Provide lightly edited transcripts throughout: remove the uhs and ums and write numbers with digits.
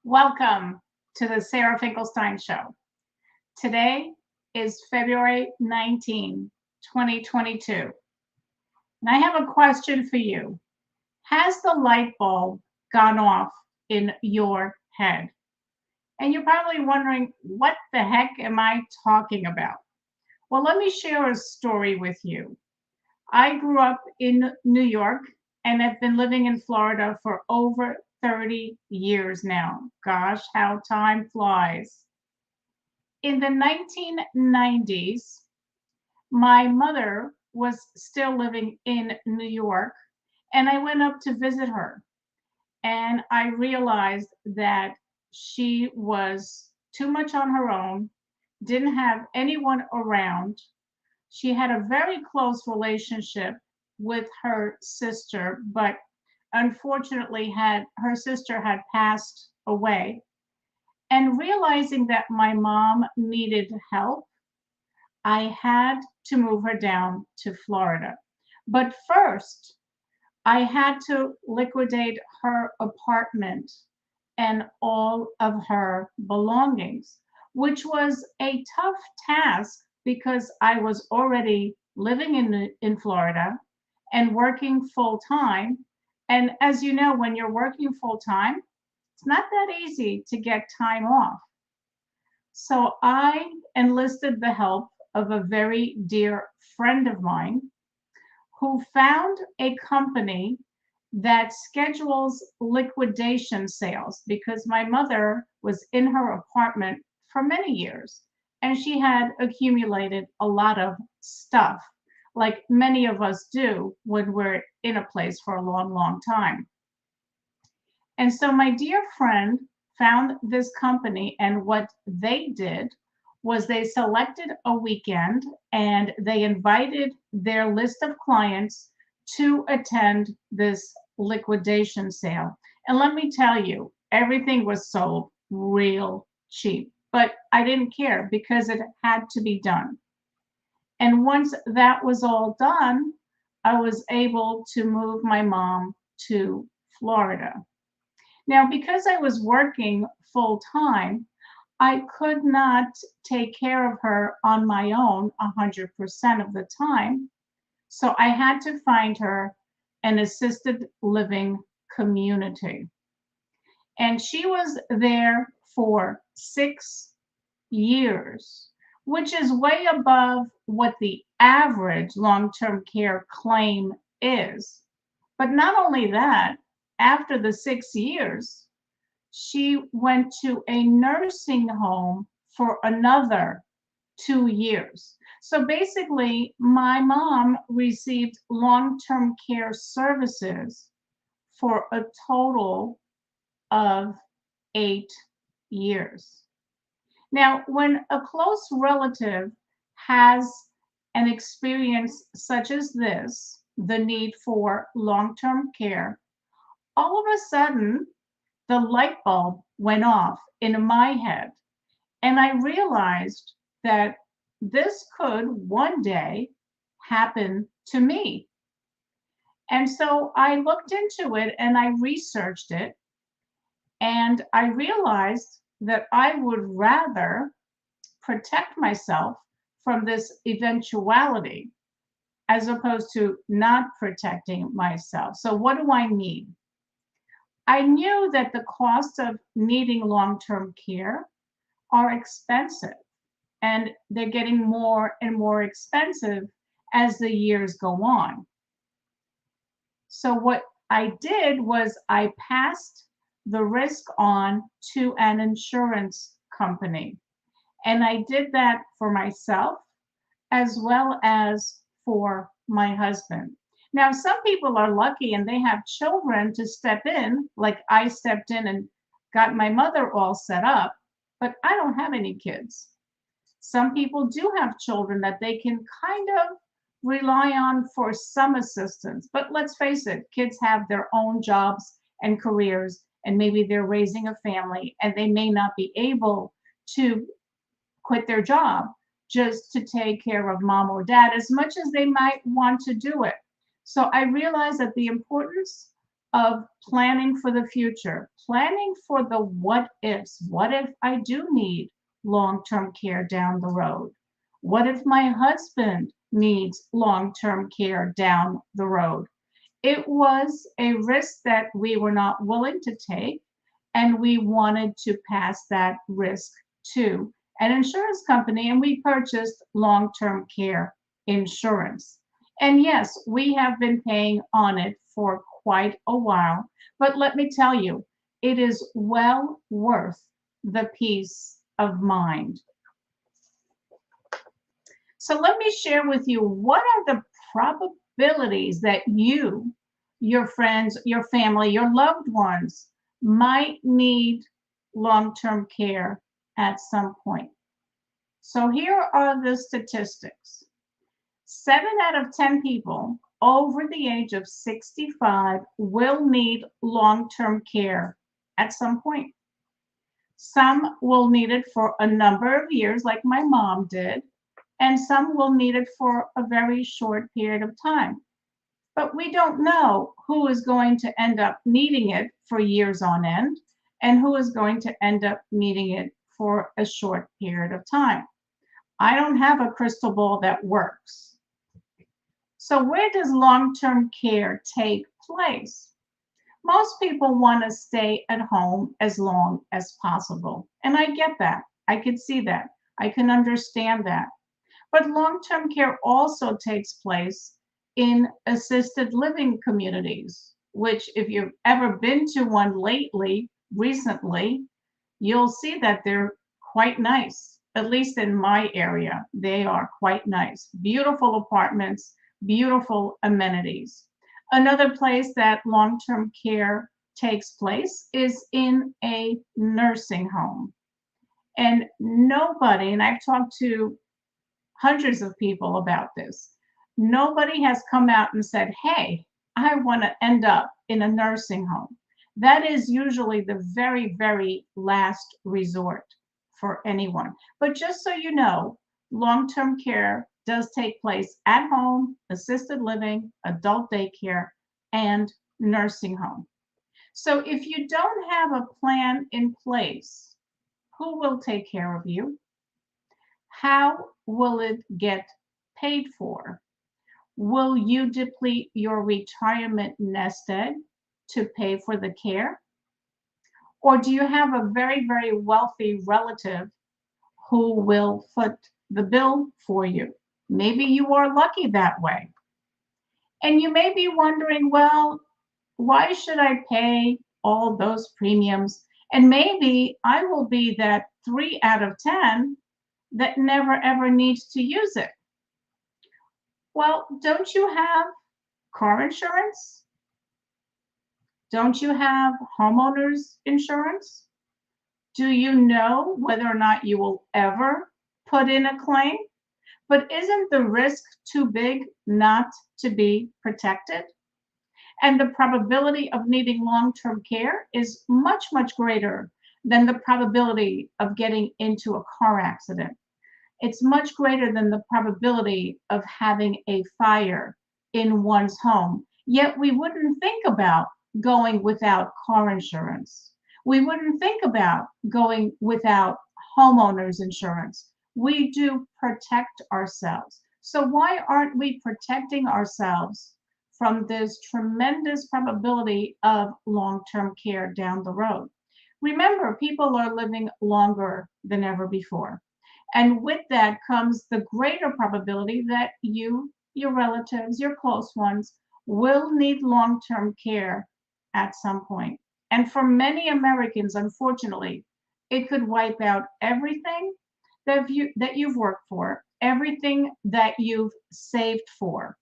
Welcome to the Sarah Finkelstein Show. Today is February 19, 2022. And I have a question for you. Has the light bulb gone off in your head? And you're probably wondering, what the heck am I talking about? Well, let me share a story with you. I grew up in New York and have been living in Florida for over 30 years now. Gosh, how time flies. In the 1990s, my mother was still living in New York, and I went up to visit her. And I realized that she was too much on her own, didn't have anyone around. She had a very close relationship with her sister, but unfortunately had her sister had passed away. And realizing that my mom needed help, I had to move her down to Florida. But first, I had to liquidate her apartment and all of her belongings, which was a tough task because I was already living in Florida and working full time. And as you know, when you're working full time, it's not that easy to get time off. So I enlisted the help of a very dear friend of mine who found a company that schedules liquidation sales because my mother was in her apartment for many years and she had accumulated a lot of stuff, like many of us do when we're in a place for a long, long time. And so my dear friend found this company, and what they did was they selected a weekend and they invited their list of clients to attend this liquidation sale. And let me tell you, everything was sold real cheap, but I didn't care because it had to be done. And once that was all done, I was able to move my mom to Florida. Now, because I was working full time, I could not take care of her on my own 100% of the time. So I had to find her an assisted living community. And she was there for 6 years, which is way above what the average long term care claim is. But not only that, after the 6 years, she went to a nursing home for another 2 years. So basically, my mom received long term care services for a total of 8 years. Now, when a close relative has an experience such as this, the need for long term care, all of a sudden the light bulb went off in my head. And I realized that this could one day happen to me. And so I looked into it and I researched it. And I realized that I would rather protect myself from this eventuality as opposed to not protecting myself. So, what do I mean? I knew that the costs of needing long term care are expensive and they're getting more and more expensive as the years go on. So, what I did was I passed the risk on to an insurance company. And I did that for myself as well as for my husband. Now, some people are lucky and they have children to step in, like I stepped in and got my mother all set up, but I don't have any kids. Some people do have children that they can kind of rely on for some assistance. But let's face it, kids have their own jobs and careers, and maybe they're raising a family and they may not be able to quit their job just to take care of mom or dad as much as they might want to do it. So I realized that the importance of planning for the future, planning for the what ifs. What if I do need long-term care down the road? What if my husband needs long-term care down the road? It was a risk that we were not willing to take, and we wanted to pass that risk to an insurance company, and we purchased long-term care insurance. And yes, we have been paying on it for quite a while, but let me tell you, it is well worth the peace of mind. So let me share with you, what are the probabilities that you, your friends, your family, your loved ones might need long-term care at some point? So here are the statistics. 7 out of 10 people over the age of 65 will need long-term care at some point. Some will need it for a number of years, like my mom did, and some will need it for a very short period of time. But we don't know who is going to end up needing it for years on end and who is going to end up needing it for a short period of time. I don't have a crystal ball that works. So where does long-term care take place? Most people want to stay at home as long as possible. And I get that. I can see that. I can understand that. But long-term care also takes place in assisted living communities, which, if you've ever been to one recently, you'll see that they're quite nice. At least in my area, they are quite nice. Beautiful apartments, beautiful amenities. Another place that long-term care takes place is in a nursing home. And nobody, and I've talked to hundreds of people about this, nobody has come out and said, hey, I want to end up in a nursing home. That is usually the very, very last resort for anyone. But just so you know, long-term care does take place at home, assisted living, adult daycare, and nursing home. So if you don't have a plan in place, who will take care of you? How will it get paid for? Will you deplete your retirement nest egg to pay for the care? Or do you have a very, very wealthy relative who will foot the bill for you? Maybe you are lucky that way. And you may be wondering, well, why should I pay all those premiums? And maybe I will be that 3 out of 10 that never ever needs to use it. Well, don't you have car insurance? Don't you have homeowners insurance? Do you know whether or not you will ever put in a claim? But isn't the risk too big not to be protected? And the probability of needing long-term care is much, much greater than the probability of getting into a car accident. It's much greater than the probability of having a fire in one's home. Yet we wouldn't think about going without car insurance. We wouldn't think about going without homeowners insurance. We do protect ourselves. So why aren't we protecting ourselves from this tremendous probability of long-term care down the road? Remember, people are living longer than ever before. And with that comes the greater probability that you, your relatives, your close ones will need long-term care at some point. And for many Americans, unfortunately, it could wipe out everything that you've worked for, everything that you've saved for.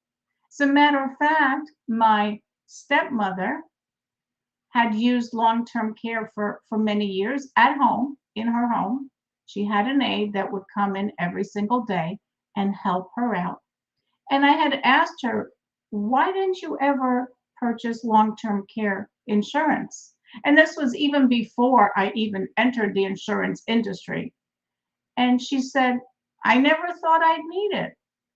As a matter of fact, my stepmother had used long-term care for many years at home, in her home. She had an aide that would come in every single day and help her out. And I had asked her, why didn't you ever purchase long-term care insurance? And this was even before I even entered the insurance industry. And she said, I never thought I'd need it.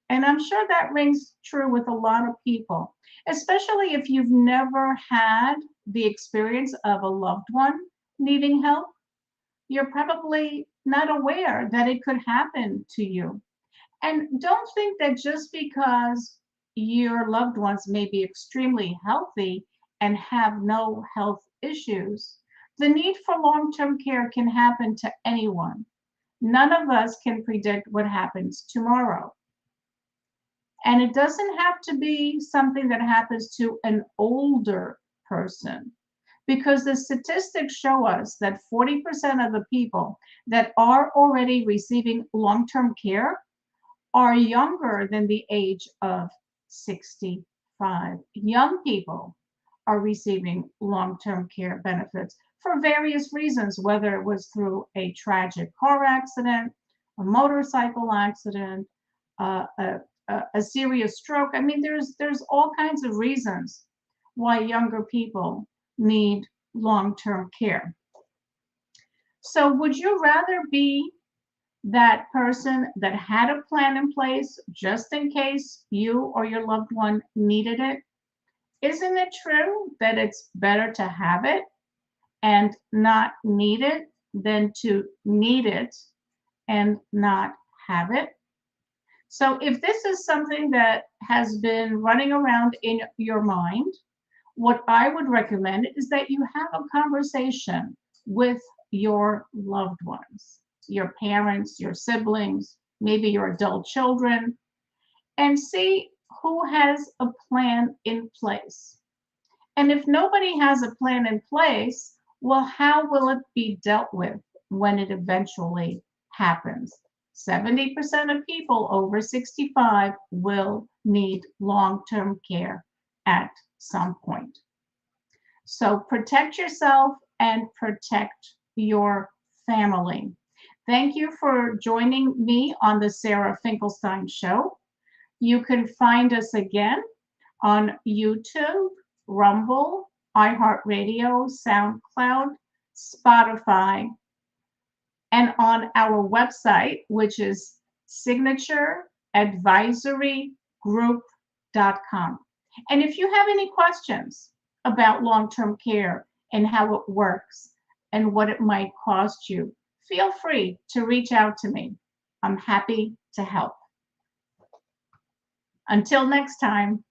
And I'm sure that rings true with a lot of people. especially if you've never had the experience of a loved one needing help. You're probably not aware that it could happen to you. And don't think that just because your loved ones may be extremely healthy and have no health issues, the need for long term care can happen to anyone. None of us can predict what happens tomorrow. And it doesn't have to be something that happens to an older person, because the statistics show us that 40% of the people that are already receiving long term care are younger than the age of 65. Young people are receiving long term care benefits for various reasons, whether it was through a tragic car accident, a motorcycle accident, uh, a, a serious stroke. I mean, there's all kinds of reasons why younger people need long-term care. So would you rather be that person that had a plan in place just in case you or your loved one needed it? Isn't it true that it's better to have it and not need it than to need it and not have it? So if this is something that has been running around in your mind, what I would recommend is that you have a conversation with your loved ones, your parents, your siblings, maybe your adult children, and see who has a plan in place. And if nobody has a plan in place, well, how will it be dealt with when it eventually happens? 70% of people over 65 will need long-term care at some point. So protect yourself and protect your family. Thank you for joining me on the Sarah Finkelstein Show. You can find us again on YouTube, Rumble, iHeartRadio, SoundCloud, Spotify, and on our website, which is signatureadvisorygroup.com. And if you have any questions about long-term care and how it works and what it might cost you, feel free to reach out to me. I'm happy to help. Until next time.